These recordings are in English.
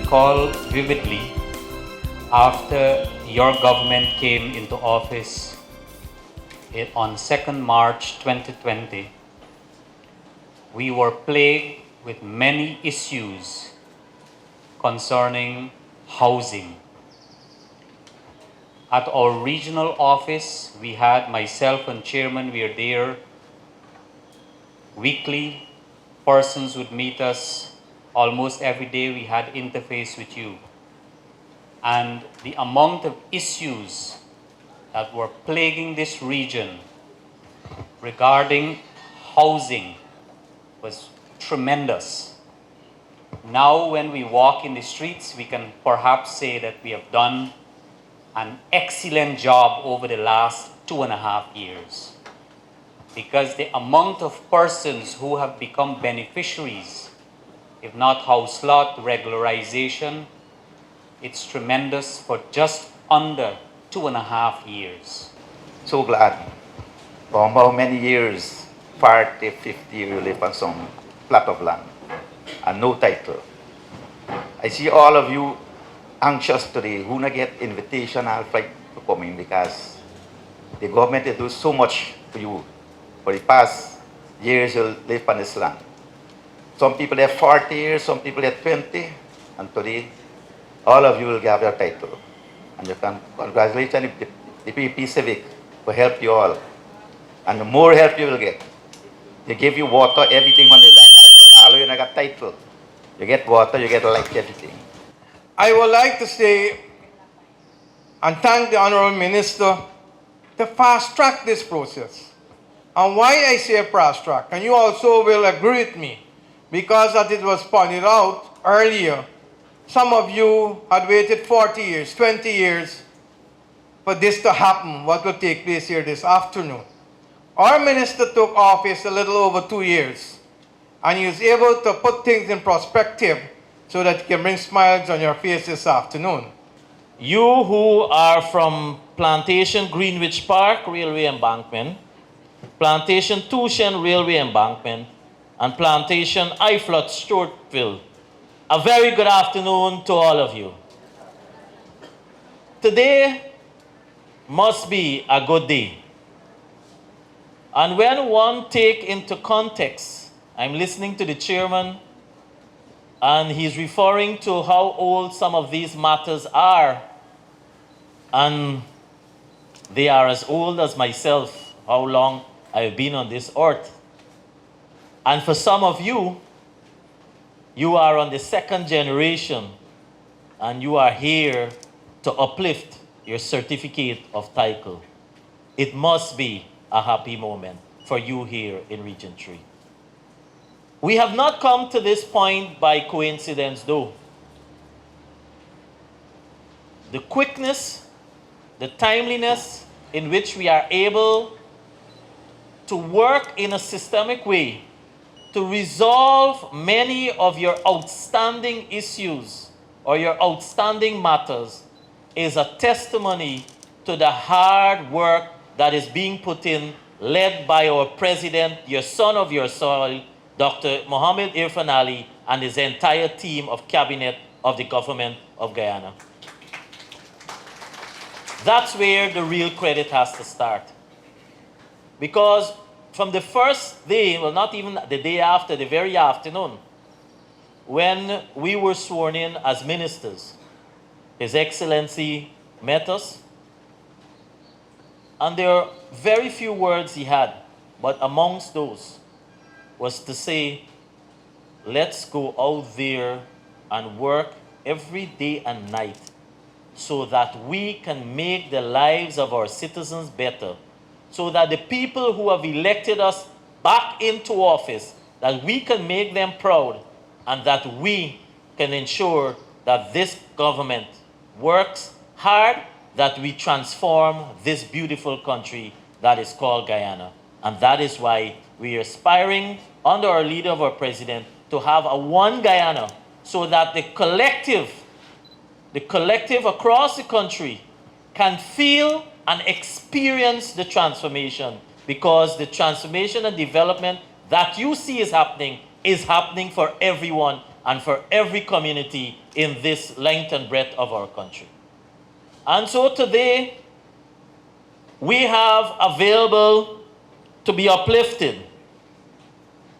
recall vividly after your government came into office on 2nd March 2020, we were plagued with many issues concerning housing. At our regional office, we had myself and chairman, we are there weekly. Persons would meet us almost every day. We had interface with you. And the amount of issues that were plaguing this region regarding housing was tremendous. Now when we walk in the streets, we can perhaps say that we have done an excellent job over the last 2.5 years. Because the amount of persons who have become beneficiaries, if not house lot, regularization, it's tremendous for just under 2.5 years. So glad. For how many years, 40, 50 years, you live on some plot of land and no title. I see all of you anxious today who not get invitation I'll fight to come in because the government is doing so much for you. For the past years you live on this land. Some people have 40 years, some people have 20, and today all of you will have your title. And you can congratulate the PP Civic for help you all. And the more help you will get. They give you water, everything on the line. All of you got title. You get water, you get light, everything. I would like to say and thank the Honorable Minister to fast track this process. And why I say fast track, and you also will agree with me, because as it was pointed out earlier, some of you had waited 40 years, 20 years for this to happen, what will take place here this afternoon. Our minister took office a little over 2 years, and he was able to put things in perspective so that he can bring smiles on your face this afternoon. You who are from Plantation Greenwich Park Railway Embankment, Plantation Tuschen Railway Embankment, and Plantation Uitvlugt Stewartville, a very good afternoon to all of you. Today must be a good day. And when one take into context, I'm listening to the chairman, and he's referring to how old some of these matters are. And they are as old as myself, how long I've been on this earth. And for some of you, you are on the 2nd generation, and you are here to uplift your certificate of title. It must be a happy moment for you here in Region 3. We have not come to this point by coincidence, though. The quickness, the timeliness in which we are able to work in a systemic way to resolve many of your outstanding issues or your outstanding matters is a testimony to the hard work that is being put in, led by our president, your son of your soil, Dr. Mohamed Irfan Ali, and his entire team of cabinet of the government of Guyana. That's where the real credit has to start. Because from the first day, well, not even the day after, the very afternoon, when we were sworn in as ministers, His Excellency met us, and there are very few words he had, but amongst those was to say, let's go out there and work every day and night so that we can make the lives of our citizens better, so that the people who have elected us back into office, that we can make them proud, and that we can ensure that this government works hard, that we transform this beautiful country that is called Guyana. And that is why we are aspiring, under our leader of our president, to have a one Guyana, so that the collective across the country can feel and experience the transformation, because the transformation and development that you see is happening for everyone, and for every community in this length and breadth of our country. And so today, we have available to be uplifted.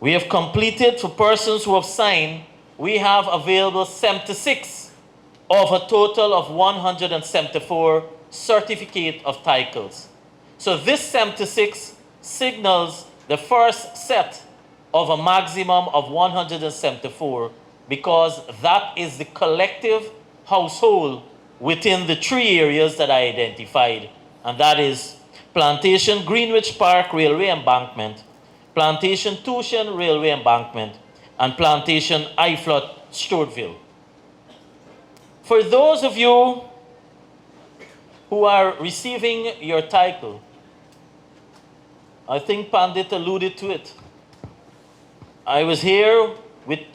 We have completed, for persons who have signed, we have available 76 of a total of 174 certificate of titles. So this 76 signals the first set of a maximum of 174, because that is the collective household within the 3 areas that I identified, and that is Plantation Greenwich Park Railway Embankment, Plantation Tuschen Railway Embankment, and Plantation Uitvlugt Stewartville. For those of you who are receiving your title, I think Pandit alluded to it. I was here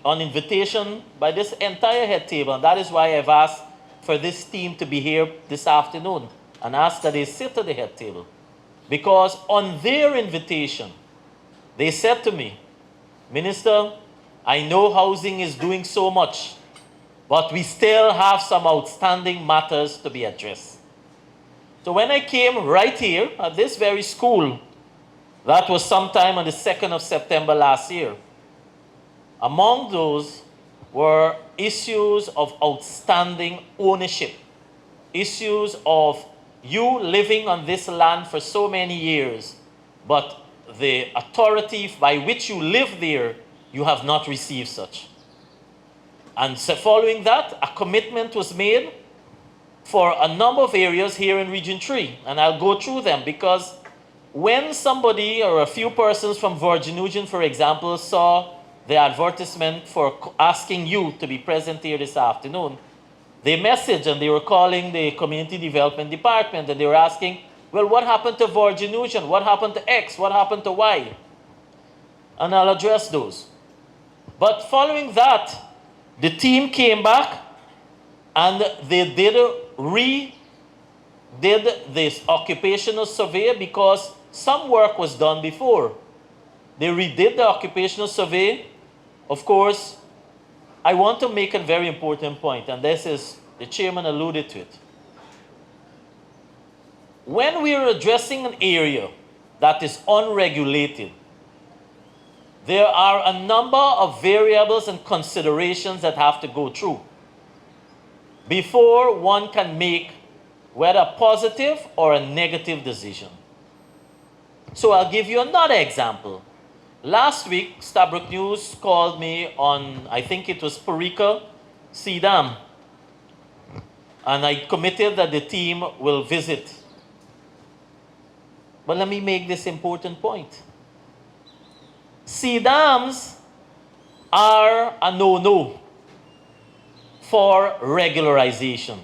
on invitation by this entire head table, and that is why I've asked for this team to be here this afternoon and asked that they sit at the head table. Because on their invitation, they said to me, Minister, I know housing is doing so much, but we still have some outstanding matters to be addressed. So when I came right here at this very school, that was sometime on the 2nd of September last year, among those were issues of outstanding ownership, issues of you living on this land for so many years, but the authority by which you live there, you have not received such. And so following that, a commitment was made for a number of areas here in Region 3. And I'll go through them, because when somebody or a few persons from Virgin Nugent, for example, saw the advertisement for asking you to be present here this afternoon, they messaged and they were calling the Community Development Department and they were asking, well, what happened to Virgin Nugent? What happened to X? What happened to Y? And I'll address those. But following that, the team came back and they redid this occupational survey, because some work was done before. They redid the occupational survey. Of course, I want to make a very important point, and this is, the chairman alluded to it. When we are addressing an area that is unregulated, there are a number of variables and considerations that have to go through before one can make whether a positive or a negative decision. So I'll give you another example. Last week, Stabrook News called me on, I think it was Parika Sea Dam, and I committed that the team will visit. But let me make this important point. Sea dams are a no-no for regularization.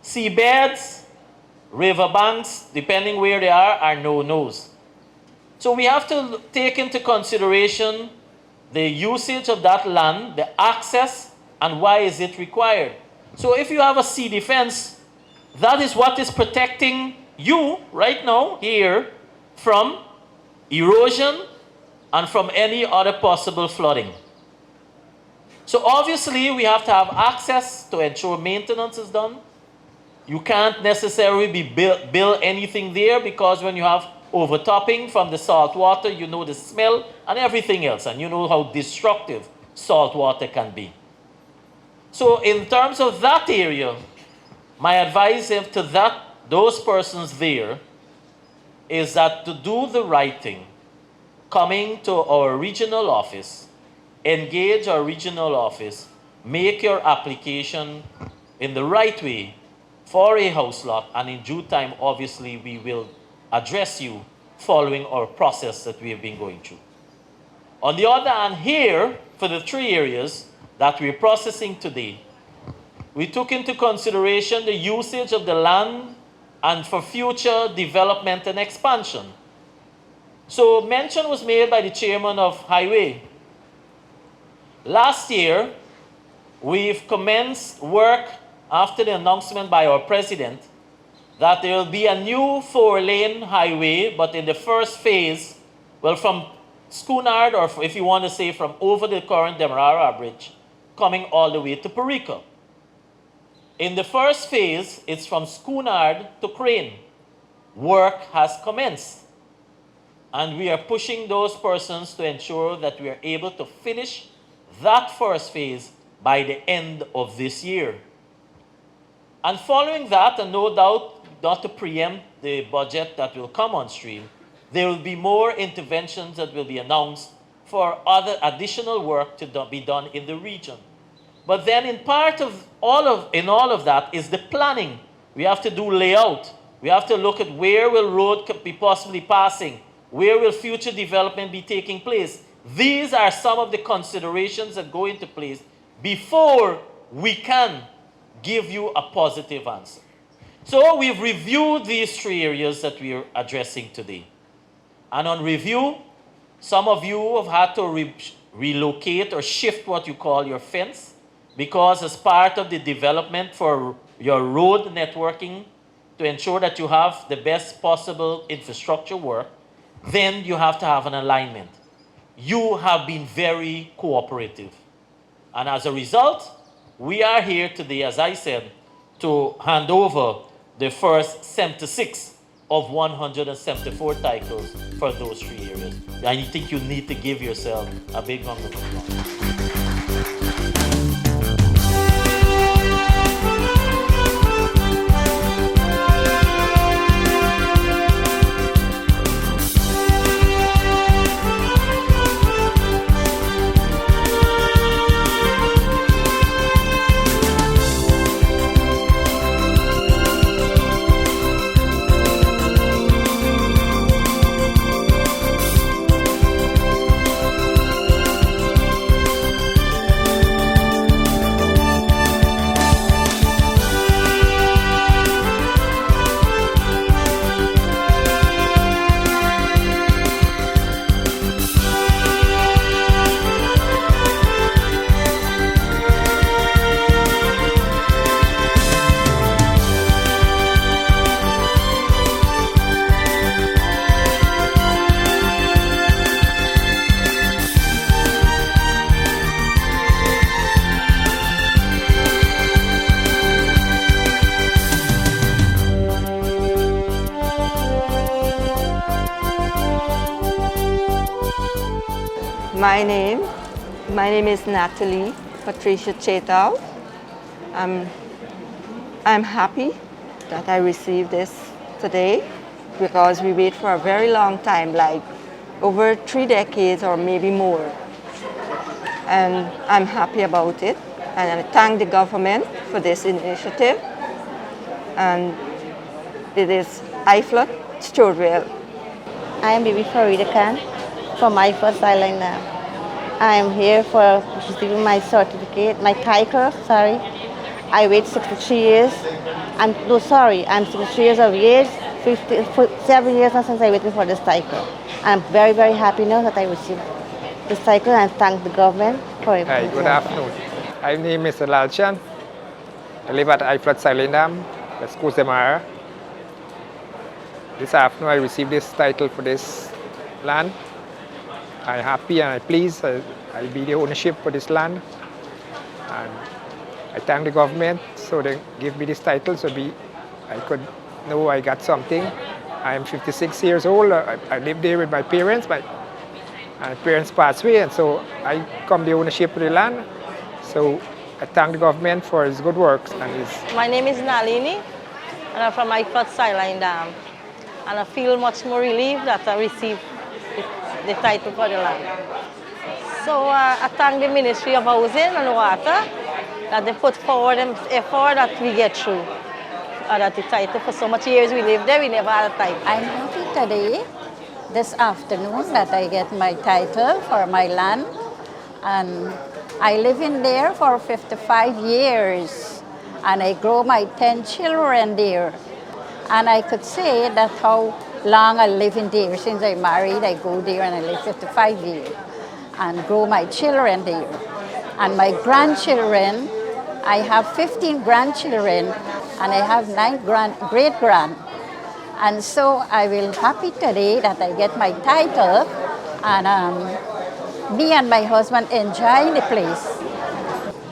Seabeds, riverbanks, depending where they are no-nos. So we have to take into consideration the usage of that land, the access, and why is it required. So if you have a sea defense, that is what is protecting you right now here from erosion and from any other possible flooding. So obviously we have to have access to ensure maintenance is done. You can't necessarily build anything there, because when you have overtopping from the salt water, you know the smell and everything else, and you know how destructive salt water can be. So in terms of that area, my advice to those persons there is that to do the right thing, coming to our regional office, engage our regional office, make your application in the right way for a house lot, and in due time, obviously, we will address you following our process that we have been going through. On the other hand, here, for the 3 areas that we're processing today, we took into consideration the usage of the land and for future development and expansion. So mention was made by the chairman of Highway. Last year, we've commenced work after the announcement by our president that there will be a new 4-lane highway, but in the first phase, well, from Schoonard, or if you want to say from over the current Demerara Bridge, coming all the way to Perica. In the first phase, it's from Schoonard to Crane. Work has commenced. And we are pushing those persons to ensure that we are able to finish that first phase by the end of this year. And following that, and no doubt not to preempt the budget that will come on stream, there will be more interventions that will be announced for other additional work to be done in the region. But then in all of that is the planning. We have to do layout. We have to look at where will road be possibly passing, where will future development be taking place. These are some of the considerations that go into place before we can give you a positive answer. So we've reviewed these 3 areas that we are addressing today. And on review, some of you have had to relocate or shift what you call your fence, because as part of the development for your road networking to ensure that you have the best possible infrastructure work, then you have to have an alignment. You have been very cooperative. And as a result, we are here today, as I said, to hand over the first 76 of 174 titles for those 3 areas. I think you need to give yourself a big round of applause. My name is Natalie Patricia Chetau. I'm happy that I received this today, because we wait for a very long time, like over 3 decades or maybe more. And I'm happy about it. And I thank the government for this initiative. And it is Uitvlugt, Stewartville. I am Bibi Farida Khan from Uitvlugt, Sideline now. I am here for receiving my certificate, my title, sorry. I wait 63 years. I'm 63 years of age, 7 years now since I waited for this title. I'm very, very happy now that I received this title, and thank the government for it. Hi, good afternoon. My name is Lalchan. I live at Uitvlugt, Sideline, the school Demerara. This afternoon I received this title for this land. I'm happy and I'm pleased. I'll be the ownership for this land. And I thank the government, so they give me this title so I could know I got something. I am 56 years old. I live there with my parents. My parents passed away, and so I come the ownership of the land. So I thank the government for his good works. My name is Nalini, and I'm from Uitvlugt, Sideline. And I feel much more relieved that I received the title for the land. So I thank the Ministry of Housing and Water that they put forward an effort that we get through. That the title, for so much years we lived there, we never had a title. I'm happy today, this afternoon, that I get my title for my land. And I live in there for 55 years. And I grow my 10 children there. And I could say that how long I live in there. Since I married, I go there and I live 55 years and grow my children there. And my grandchildren, I have 15 grandchildren and I have 9 great-grand. And so I will happy today that I get my title And me and my husband enjoy the place.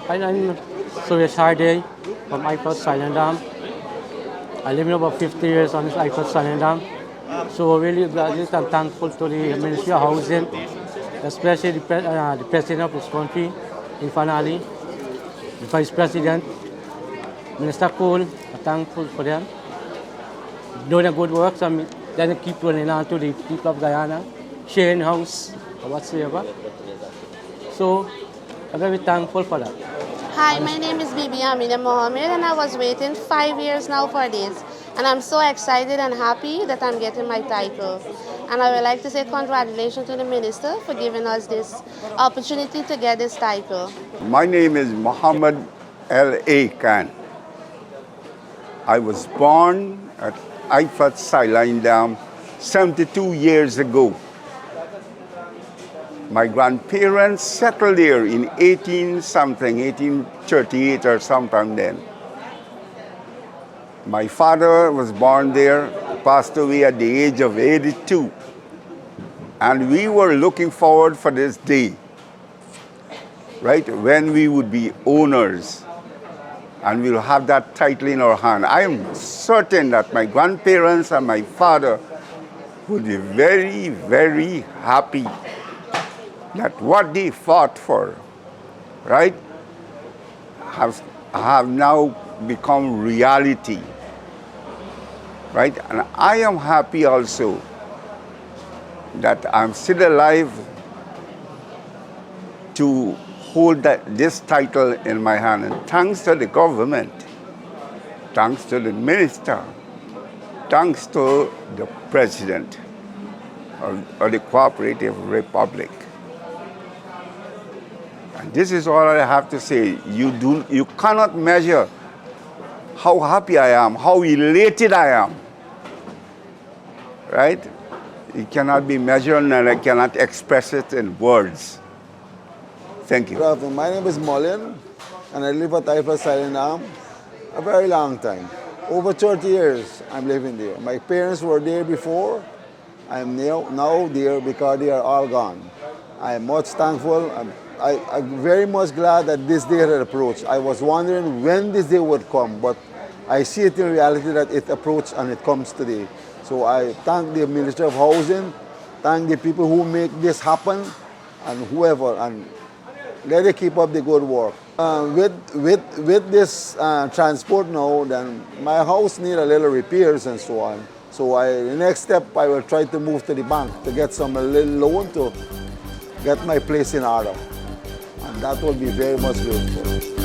I'm Suresh Hardy from Uitvlugt Sideline Dam. I live in about 50 years on this Uitvlugt Sideline Dam. So really glad and thankful to the Ministry of Housing, especially the President of this country, informally, the Vice President, Minister Croal. I'm thankful for them. Doing a good work, so then keep running on to the people of Guyana, sharing house or whatsoever. So I'm very thankful for that. Hi, my name is Bibi Amina Mohammed, and I was waiting 5 years now for this. And I'm so excited and happy that I'm getting my title. And I would like to say congratulations to the Minister for giving us this opportunity to get this title. My name is Muhammad L.A. Khan. I was born at Uitvlugt Sideline Dam 72 years ago. My grandparents settled there in 1838 or sometime then. My father was born there, passed away at the age of 82. And we were looking forward for this day, right, when we would be owners and we'll have that title in our hand. I am certain that my grandparents and my father would be very, very happy that what they fought for, right, have now become reality, right? And I am happy also that I'm still alive to hold this title in my hand. And thanks to the government, thanks to the minister, thanks to the president of the Cooperative Republic. And this is all I have to say. You cannot measure how happy I am, how elated I am, right? It cannot be measured and I cannot express it in words. Thank you. My name is Mollin and I live at Uitvlugt Sideline Dam a very long time. Over 30 years I'm living there. My parents were there before. I'm now there because they are all gone. I am much thankful. I'm very much glad that this day had approached. I was wondering when this day would come, but I see it in reality that it approached and it comes today. So I thank the Minister of Housing, thank the people who make this happen, and whoever, and let it keep up the good work. With this transport now, then my house need a little repairs and so on. So the next step, I will try to move to the bank to get a little loan to get my place in order. And that will be very much grateful.